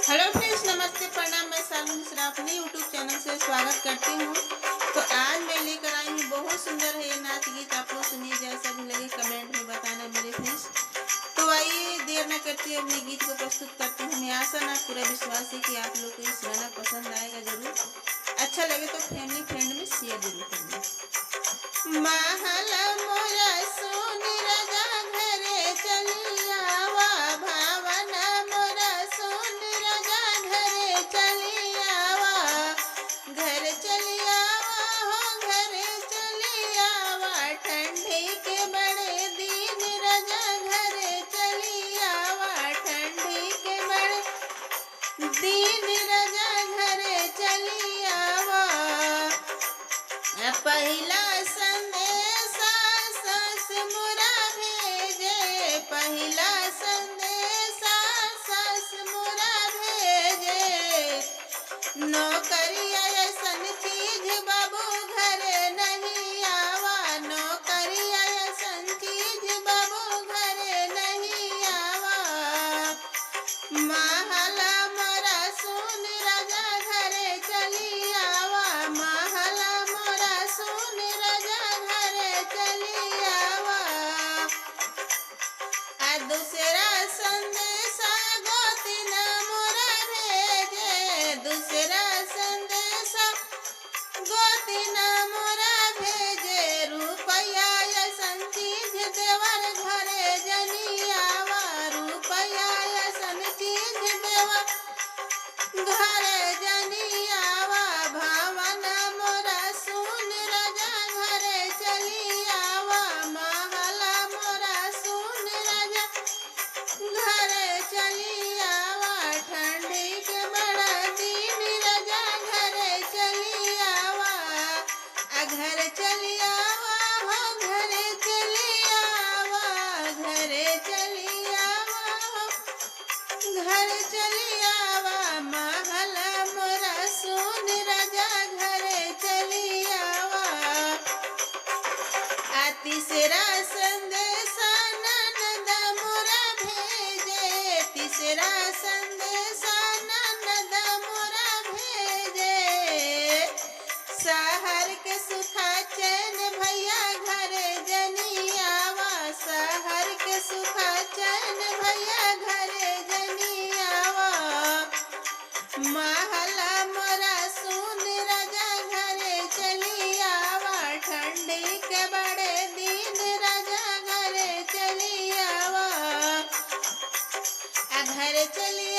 Hello friends, नमस्ते, प्रणाम। मैं सालू मिश्रा अपने यूट्यूब चैनल से स्वागत करती हूँ। तो आज मैं लेकर आई हूँ, बहुत सुंदर है ये नाच गीत। आप लोग सुनिए, जैसा भी लगे कमेंट में बताना मेरे फ्रेंड्स। तो आइए, देर न करते हुए अपने गीत को प्रस्तुत करती हूँ। मैं आशा ना पूरा विश्वास है कि आप लोग को इस गाना पसंद आएगा जरूर। अच्छा लगे तो फैमिली फ्रेंड में शेयर जरूर करना। महला मोरा सोन राजा घरे चलियावा, भावना मोरा सोन राजा घरे चलियावा, घर चलियावा हो घर चलियावा, ठंडी के बड़े दिन राजा घरे चलियावा, ठंडी के बड़े दिन राजा घरे चलियावा। पहिला संदेशा सास मोरा भेजे, पहिला संदेशा सास मोरा भेजे, नौकरिया ऐसन चीज बाबू घरे नहीं आवा, नौकरिया ऐसन चीज बाबू घरे नहीं आवा। महला मोरा सुन राजा घरे चली आवा, महला मोरा सुन राजा घरे चली आवा। दूसरा संदेशा गोतिन मोरा भेजे, दूसरा संदेशा गोतिन मोरा भेजे, रुपया ऐसन चीज देवर घरे जनी आवा, रुपया ऐसन चीज देवर घरे जनी आवा। भावना मोरा सुन राजा घरे चली आवा, महला मोरा सुन राजा घरे चली आवा, ठंडी के बड़ा दिन राजा घरे चली आवा। घर चली आवा हो घरे चली आवा, घरे चली आवा हो घर चली आवा, महला मोरा सुन राजा घरे चली आवा। तीसरा संदेशा ननद मोरा भेजे, तीसरा संदेशा ननद मोरा भेजे, शहर के सुखा चैन भैया घरे जनी आवा, शहर के सुखा चैन भैया घरे जनी आवा। महला मोरा सुन राजा घरे चली आवा, ठंडी के बड़े दिन राजा घरे चली आवा, घर चली